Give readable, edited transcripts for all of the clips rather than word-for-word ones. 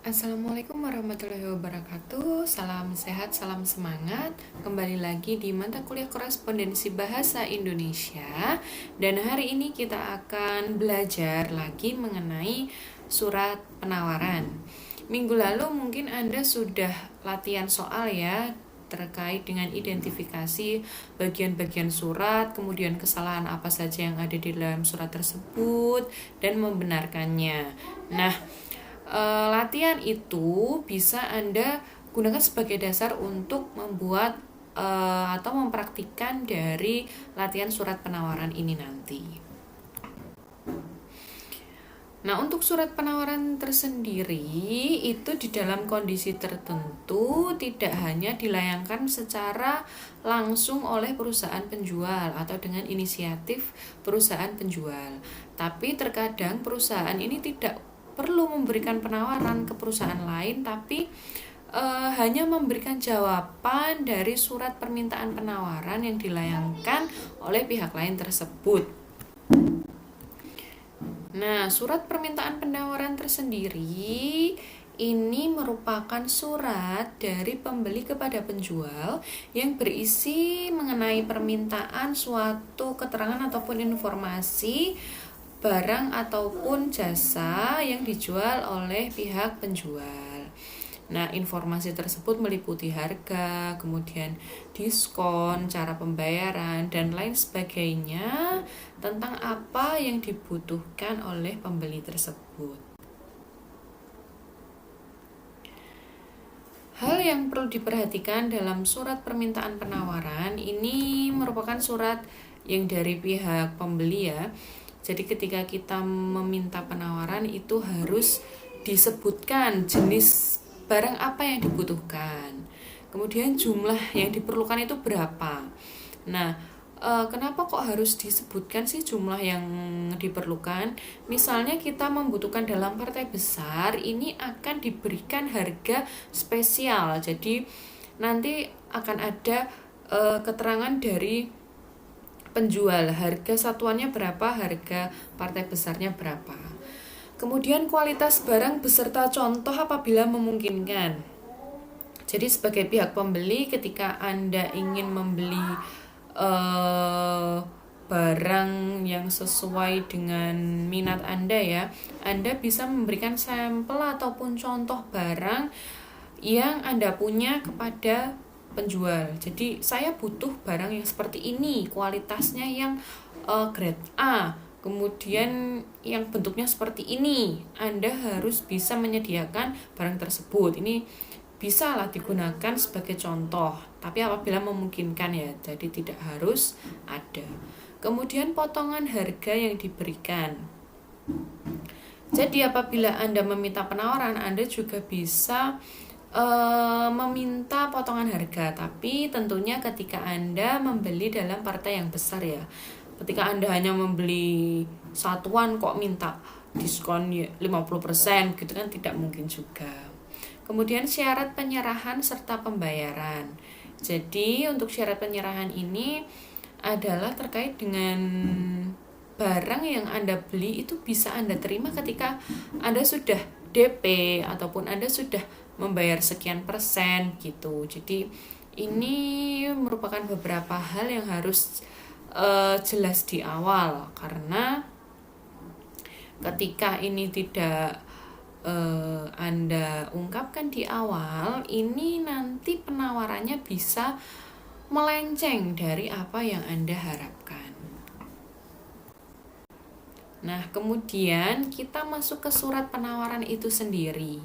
Assalamualaikum warahmatullahi wabarakatuh. Salam sehat, salam semangat. Kembali lagi di mata kuliah korespondensi bahasa Indonesia. Dan hari ini kita akan belajar lagi mengenai surat penawaran. Minggu lalu mungkin Anda sudah latihan soal ya, terkait dengan identifikasi bagian-bagian surat, kemudian kesalahan apa saja yang ada di dalam surat tersebut, dan membenarkannya. Nah, latihan itu bisa Anda gunakan sebagai dasar untuk membuat atau mempraktikkan dari latihan surat penawaran ini nanti. Nah, untuk surat penawaran tersendiri itu di dalam kondisi tertentu tidak hanya dilayangkan secara langsung oleh perusahaan penjual atau dengan inisiatif perusahaan penjual. Tapi terkadang perusahaan ini tidak perlu memberikan penawaran ke perusahaan lain, tapi hanya memberikan jawaban dari surat permintaan penawaran yang dilayangkan oleh pihak lain tersebut. Nah, surat permintaan penawaran tersendiri ini merupakan surat dari pembeli kepada penjual yang berisi mengenai permintaan suatu keterangan ataupun informasi barang ataupun jasa yang dijual oleh pihak penjual. Nah, informasi tersebut meliputi harga, kemudian diskon, cara pembayaran, dan lain sebagainya tentang apa yang dibutuhkan oleh pembeli tersebut. Hal yang perlu diperhatikan dalam surat permintaan penawaran ini merupakan surat yang dari pihak pembeli ya. Jadi ketika kita meminta penawaran itu harus disebutkan jenis barang apa yang dibutuhkan, kemudian jumlah yang diperlukan itu berapa. Nah, kenapa kok harus disebutkan sih jumlah yang diperlukan? Misalnya kita membutuhkan dalam partai besar, ini akan diberikan harga spesial. Jadi nanti akan ada keterangan dari penjual, harga satuannya berapa, harga partai besarnya berapa. Kemudian kualitas barang beserta contoh apabila memungkinkan. Jadi sebagai pihak pembeli ketika Anda ingin membeli barang yang sesuai dengan minat Anda ya, Anda bisa memberikan sampel ataupun contoh barang yang Anda punya kepada penjual. Jadi saya butuh barang yang seperti ini, kualitasnya yang grade A, kemudian yang bentuknya seperti ini. Anda harus bisa menyediakan barang tersebut. Ini bisa lah digunakan sebagai contoh, tapi apabila memungkinkan ya, jadi tidak harus ada. Kemudian potongan harga yang diberikan. Jadi apabila Anda meminta penawaran, Anda juga bisa meminta potongan harga, tapi tentunya ketika Anda membeli dalam partai yang besar ya. Ketika Anda hanya membeli satuan kok minta diskon 50% gitu kan tidak mungkin juga. Kemudian syarat penyerahan serta pembayaran. Jadi untuk syarat penyerahan ini adalah terkait dengan barang yang Anda beli itu bisa Anda terima ketika Anda sudah DP ataupun Anda sudah membayar sekian persen gitu. Jadi ini merupakan beberapa hal yang harus jelas di awal, karena ketika ini tidak Anda ungkapkan di awal, ini nanti penawarannya bisa melenceng dari apa yang Anda harapkan. Nah, kemudian kita masuk ke surat penawaran itu sendiri.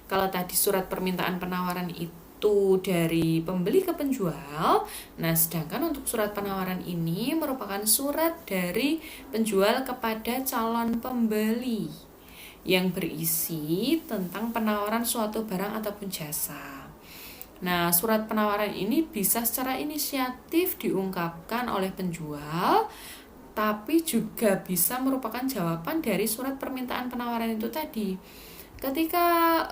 Kalau tadi surat permintaan penawaran itu dari pembeli ke penjual, nah sedangkan untuk surat penawaran ini merupakan surat dari penjual kepada calon pembeli yang berisi tentang penawaran suatu barang ataupun jasa. Nah, surat penawaran ini bisa secara inisiatif diungkapkan oleh penjual, tapi juga bisa merupakan jawaban dari surat permintaan penawaran itu tadi. Ketika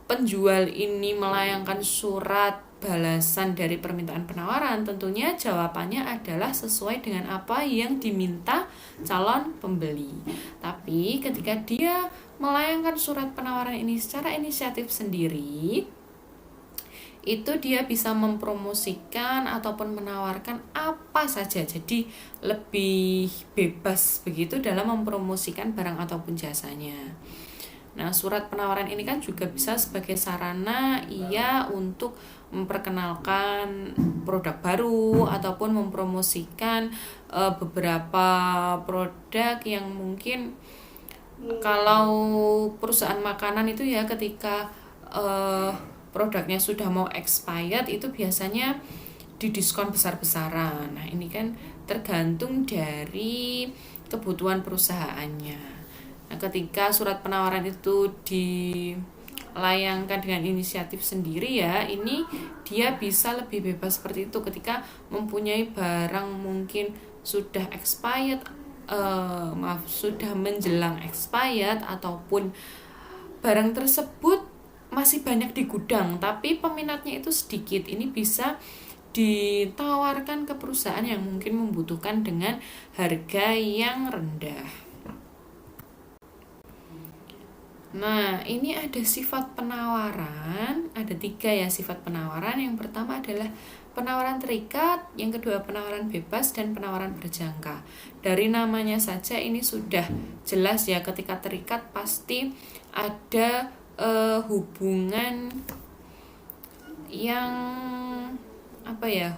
penjual ini melayangkan surat balasan dari permintaan penawaran, tentunya jawabannya adalah sesuai dengan apa yang diminta calon pembeli. Tapi ketika dia melayangkan surat penawaran ini secara inisiatif sendiri, itu dia bisa mempromosikan ataupun menawarkan apa saja. Jadi lebih bebas begitu dalam mempromosikan barang ataupun jasanya. Nah, surat penawaran ini kan juga bisa sebagai sarana ia untuk memperkenalkan produk baru ataupun mempromosikan beberapa produk yang mungkin kalau perusahaan makanan itu ya ketika produknya sudah mau expired itu biasanya didiskon besar-besaran. Nah, ini kan tergantung dari kebutuhan perusahaannya. Nah, ketika surat penawaran itu dilayangkan dengan inisiatif sendiri ya, ini dia bisa lebih bebas seperti itu ketika mempunyai barang mungkin sudah expired, sudah menjelang expired ataupun barang tersebut masih banyak di gudang tapi peminatnya itu sedikit. Ini bisa ditawarkan ke perusahaan yang mungkin membutuhkan dengan harga yang rendah. Nah, ini ada sifat penawaran, ada 3 ya sifat penawaran. Yang pertama adalah penawaran terikat, yang kedua penawaran bebas, dan penawaran berjangka. Dari namanya saja ini sudah jelas ya, ketika terikat pasti ada hubungan yang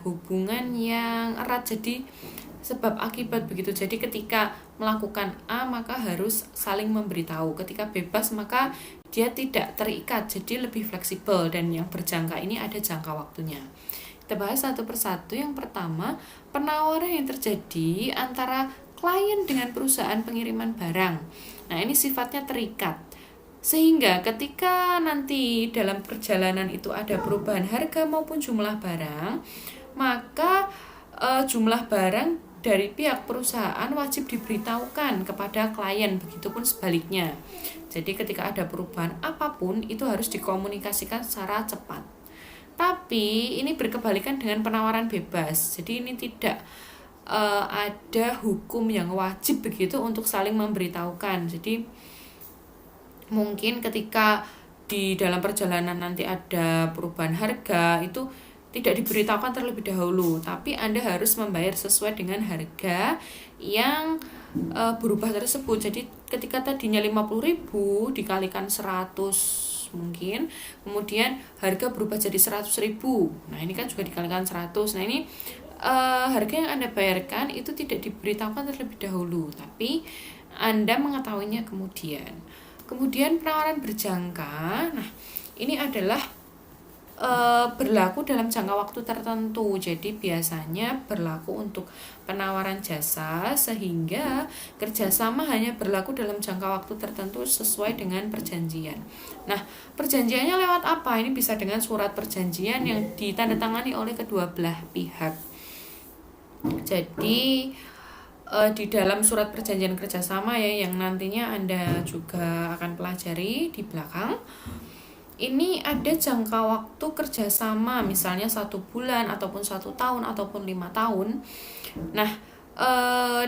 hubungan yang erat, jadi sebab akibat begitu. Jadi ketika melakukan A maka harus saling memberitahu. Ketika bebas maka dia tidak terikat, jadi lebih fleksibel. Dan yang berjangka ini ada jangka waktunya. Kita bahas satu persatu. Yang pertama, penawaran yang terjadi antara klien dengan perusahaan pengiriman barang. Nah, ini sifatnya terikat. Sehingga ketika nanti dalam perjalanan itu ada perubahan harga maupun jumlah barang, maka jumlah barang dari pihak perusahaan wajib diberitahukan kepada klien, begitupun sebaliknya. Jadi ketika ada perubahan apapun itu harus dikomunikasikan secara cepat. Tapi ini berkebalikan dengan penawaran bebas. Jadi ini tidak ada hukum yang wajib begitu untuk saling memberitahukan. Jadi mungkin ketika di dalam perjalanan nanti ada perubahan harga itu tidak diberitahukan terlebih dahulu, tapi Anda harus membayar sesuai dengan harga yang berubah tersebut. Jadi ketika tadinya 50.000 dikalikan 100 mungkin, kemudian harga berubah jadi 100.000. Nah, ini kan juga dikalikan 100. Nah, ini harga yang Anda bayarkan itu tidak diberitahukan terlebih dahulu, tapi Anda mengetahuinya kemudian. Kemudian penawaran berjangka. Nah, ini adalah berlaku dalam jangka waktu tertentu. Jadi biasanya berlaku untuk penawaran jasa, sehingga kerjasama hanya berlaku dalam jangka waktu tertentu sesuai dengan perjanjian. Nah, perjanjiannya lewat apa? Ini bisa dengan surat perjanjian yang ditandatangani oleh kedua belah pihak. Jadi di dalam surat perjanjian kerjasama ya, yang nantinya Anda juga akan pelajari di belakang, ini ada jangka waktu kerjasama, misalnya 1 bulan ataupun 1 tahun ataupun 5 tahun. Nah,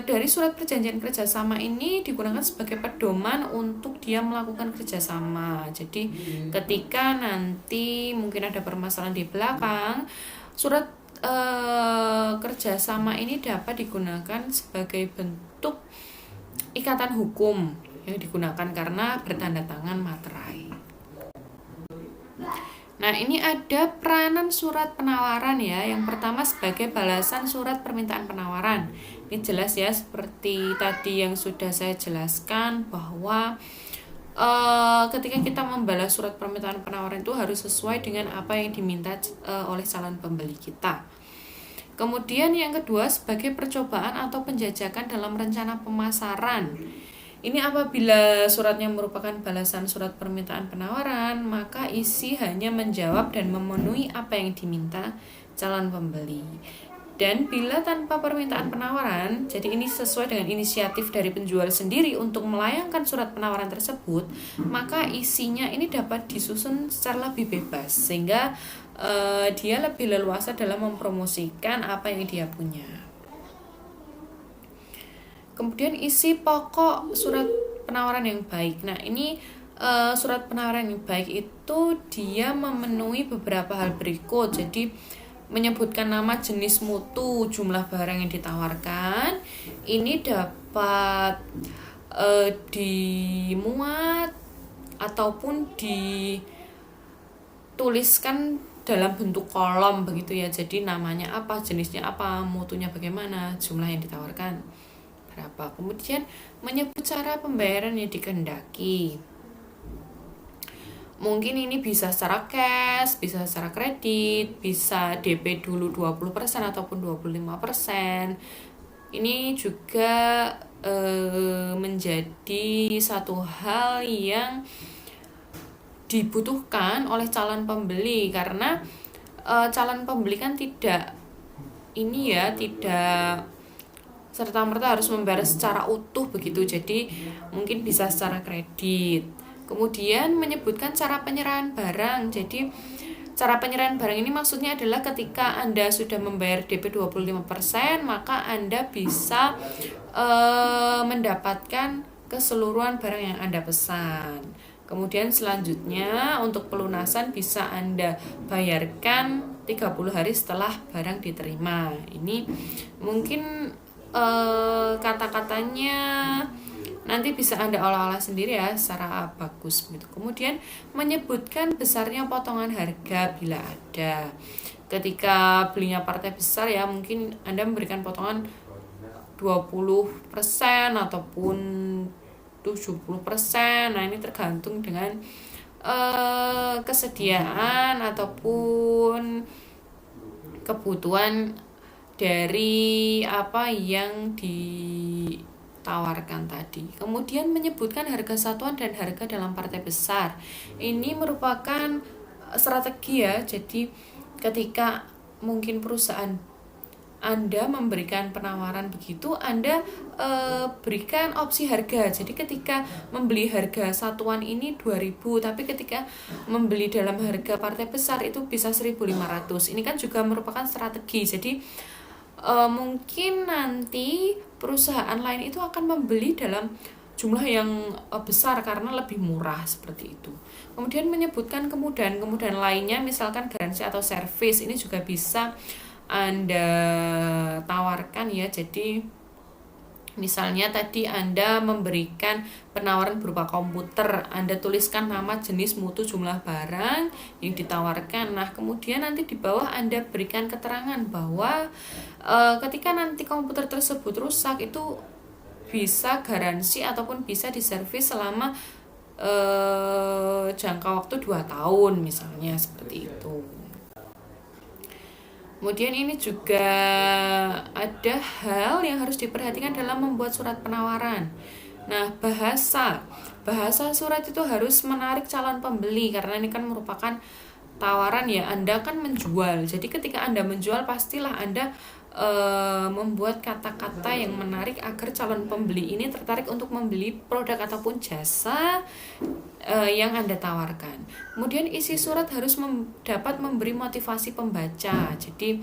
dari surat perjanjian kerjasama ini digunakan sebagai pedoman untuk dia melakukan kerjasama. Jadi ketika nanti mungkin ada permasalahan di belakang, surat kerjasama ini dapat digunakan sebagai bentuk ikatan hukum yang digunakan karena bertanda tangan materai. Nah, ini ada peranan surat penawaran ya. Yang pertama sebagai balasan surat permintaan penawaran. Ini jelas ya, seperti tadi yang sudah saya jelaskan bahwa ketika kita membalas surat permintaan penawaran itu harus sesuai dengan apa yang diminta oleh calon pembeli kita. Kemudian yang kedua sebagai percobaan atau penjajakan dalam rencana pemasaran. Ini apabila suratnya merupakan balasan surat permintaan penawaran, maka isi hanya menjawab dan memenuhi apa yang diminta calon pembeli. Dan bila tanpa permintaan penawaran, jadi ini sesuai dengan inisiatif dari penjual sendiri untuk melayangkan surat penawaran tersebut, maka isinya ini dapat disusun secara lebih bebas, sehingga dia lebih leluasa dalam mempromosikan apa yang dia punya. Kemudian isi pokok surat penawaran yang baik. Nah, ini surat penawaran yang baik itu dia memenuhi beberapa hal berikut. Jadi menyebutkan nama, jenis, mutu, jumlah barang yang ditawarkan. Ini dapat dimuat ataupun dituliskan dalam bentuk kolom begitu ya. Jadi namanya apa, jenisnya apa, mutunya bagaimana, jumlah yang ditawarkan berapa. Kemudian menyebut cara pembayaran yang dikehendaki. Mungkin ini bisa secara cash, bisa secara kredit, bisa DP dulu 20% ataupun 25%. Ini juga menjadi satu hal yang dibutuhkan oleh calon pembeli, karena calon pembeli kan tidak serta-merta harus membayar secara utuh begitu. Jadi mungkin bisa secara kredit. Kemudian menyebutkan cara penyerahan barang. Jadi cara penyerahan barang ini maksudnya adalah ketika Anda sudah membayar DP 25%, maka Anda bisa mendapatkan keseluruhan barang yang Anda pesan. Kemudian selanjutnya untuk pelunasan bisa Anda bayarkan 30 hari setelah barang diterima. Ini mungkin kata-katanya nanti bisa Anda olah-olah sendiri ya secara bagus gitu. Kemudian menyebutkan besarnya potongan harga bila ada. Ketika belinya partai besar ya, mungkin Anda memberikan potongan 20% ataupun 70%. Nah, ini tergantung dengan kesediaan ataupun kebutuhan dari apa yang ditawarkan tadi. Kemudian menyebutkan harga satuan dan harga dalam partai besar. Ini merupakan strategi ya. Jadi ketika mungkin perusahaan Anda memberikan penawaran begitu, Anda berikan opsi harga. Jadi ketika membeli harga satuan ini 2.000, tapi ketika membeli dalam harga partai besar itu bisa 1.500. Ini kan juga merupakan strategi. Jadi mungkin nanti perusahaan lain itu akan membeli dalam jumlah yang besar karena lebih murah seperti itu. Kemudian menyebutkan kemudahan lainnya, misalkan garansi atau servis, ini juga bisa Anda tawarkan ya. Jadi misalnya tadi Anda memberikan penawaran berupa komputer, Anda tuliskan nama, jenis, mutu, jumlah barang yang ditawarkan. Nah, kemudian nanti di bawah Anda berikan keterangan bahwa ketika nanti komputer tersebut rusak itu bisa garansi ataupun bisa diservis selama jangka waktu 2 tahun misalnya, seperti itu. Kemudian ini juga ada hal yang harus diperhatikan dalam membuat surat penawaran. Nah, bahasa surat itu harus menarik calon pembeli, karena ini kan merupakan tawaran ya, Anda kan menjual. Jadi ketika Anda menjual, pastilah Anda membuat kata-kata yang menarik agar calon pembeli ini tertarik untuk membeli produk ataupun jasa yang Anda tawarkan. Kemudian isi surat harus dapat memberi motivasi pembaca. Jadi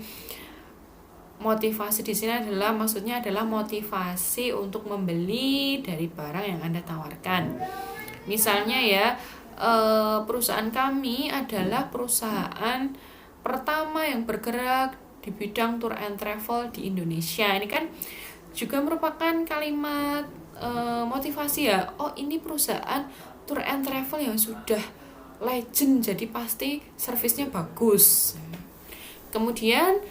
motivasi di sini maksudnya adalah motivasi untuk membeli dari barang yang Anda tawarkan. Misalnya ya, perusahaan kami adalah perusahaan pertama yang bergerak di bidang tour and travel di Indonesia. Ini kan juga merupakan kalimat motivasi ya. Oh, ini perusahaan tour and travel yang sudah legend, jadi pasti servisnya bagus. Kemudian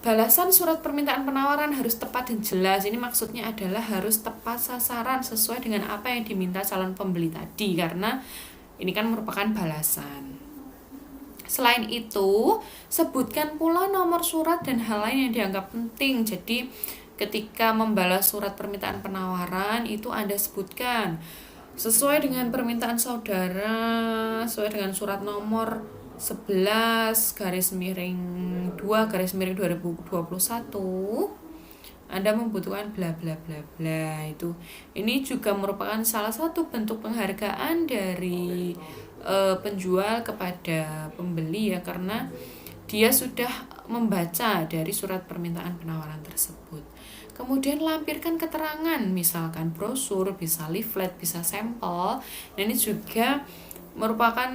balasan surat permintaan penawaran harus tepat dan jelas. Ini maksudnya adalah harus tepat sasaran sesuai dengan apa yang diminta calon pembeli tadi, karena ini kan merupakan balasan. Selain itu, sebutkan pula nomor surat dan hal lain yang dianggap penting. Jadi ketika membalas surat permintaan penawaran itu Anda sebutkan sesuai dengan permintaan saudara, sesuai dengan surat nomor 11/2/2021 Anda membutuhkan bla bla bla bla itu. Ini juga merupakan salah satu bentuk penghargaan dari penjual kepada pembeli ya, karena dia sudah membaca dari surat permintaan penawaran tersebut. Kemudian lampirkan keterangan, misalkan brosur, bisa leaflet, bisa sampel. Dan ini juga merupakan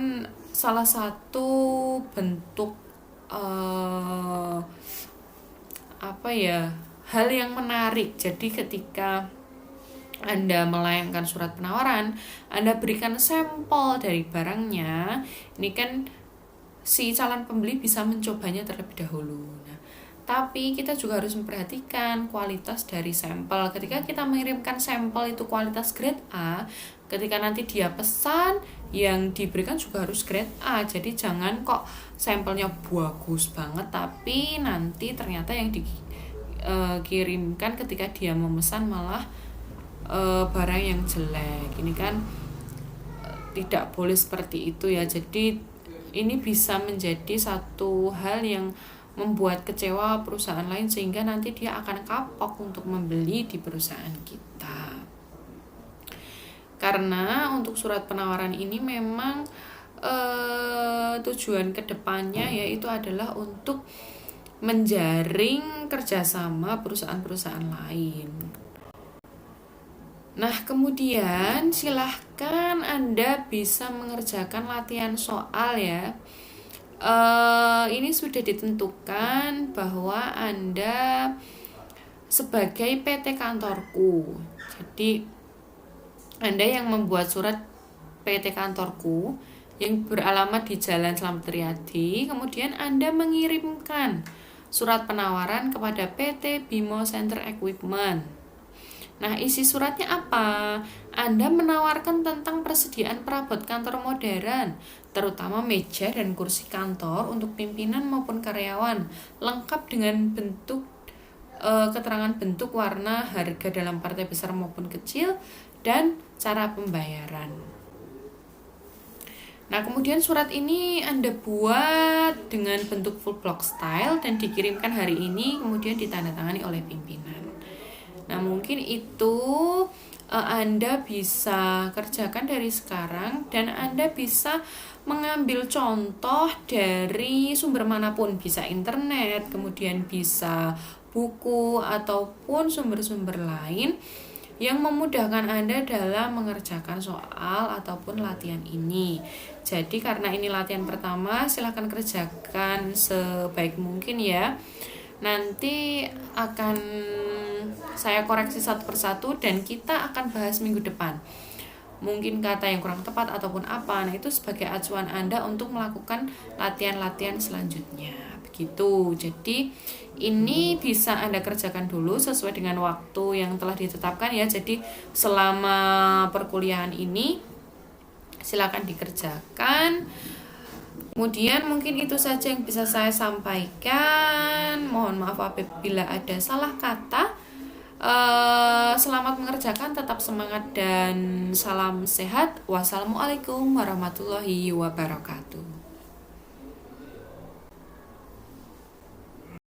salah satu bentuk hal yang menarik. Jadi ketika Anda melayangkan surat penawaran, Anda berikan sampel dari barangnya, ini kan si calon pembeli bisa mencobanya terlebih dahulu. Nah, tapi kita juga harus memperhatikan kualitas dari sampel. Ketika kita mengirimkan sampel itu kualitas grade A, ketika nanti dia pesan, yang diberikan juga harus grade A. Jadi jangan kok sampelnya bagus banget, tapi nanti ternyata yang dikirimkan ketika dia memesan malah barang yang jelek. Ini kan tidak boleh seperti itu ya. Jadi ini bisa menjadi satu hal yang membuat kecewa perusahaan lain, sehingga nanti dia akan kapok untuk membeli di perusahaan kita. Karena untuk surat penawaran ini memang tujuan kedepannya yaitu adalah untuk menjaring kerjasama perusahaan-perusahaan lain. Nah, kemudian silahkan Anda bisa mengerjakan latihan soal ya. Ini sudah ditentukan bahwa Anda sebagai PT kantorku. Jadi Anda yang membuat surat PT kantorku yang beralamat di Jalan Slamet Riyadi, kemudian Anda mengirimkan surat penawaran kepada PT Bimo Center Equipment. Nah, isi suratnya apa? Anda menawarkan tentang persediaan perabot kantor modern, terutama meja dan kursi kantor untuk pimpinan maupun karyawan, lengkap dengan bentuk keterangan bentuk, warna, harga dalam partai besar maupun kecil, dan cara pembayaran. Nah, kemudian surat ini Anda buat dengan bentuk full block style dan dikirimkan hari ini, kemudian ditandatangani oleh pimpinan. Nah, mungkin itu Anda bisa kerjakan dari sekarang, dan Anda bisa mengambil contoh dari sumber manapun, bisa internet, kemudian bisa buku, ataupun sumber-sumber lain yang memudahkan Anda dalam mengerjakan soal ataupun latihan ini. Jadi karena ini latihan pertama, silakan kerjakan sebaik mungkin ya. Nanti akan saya koreksi satu persatu dan kita akan bahas minggu depan. Mungkin kata yang kurang tepat ataupun apa. Nah, itu sebagai acuan Anda untuk melakukan latihan-latihan selanjutnya. Begitu. Jadi ini bisa Anda kerjakan dulu sesuai dengan waktu yang telah ditetapkan ya. Jadi selama perkuliahan ini silakan dikerjakan. Kemudian mungkin itu saja yang bisa saya sampaikan. Mohon maaf apabila ada salah kata. Selamat mengerjakan, tetap semangat dan salam sehat. Wassalamualaikum warahmatullahi wabarakatuh.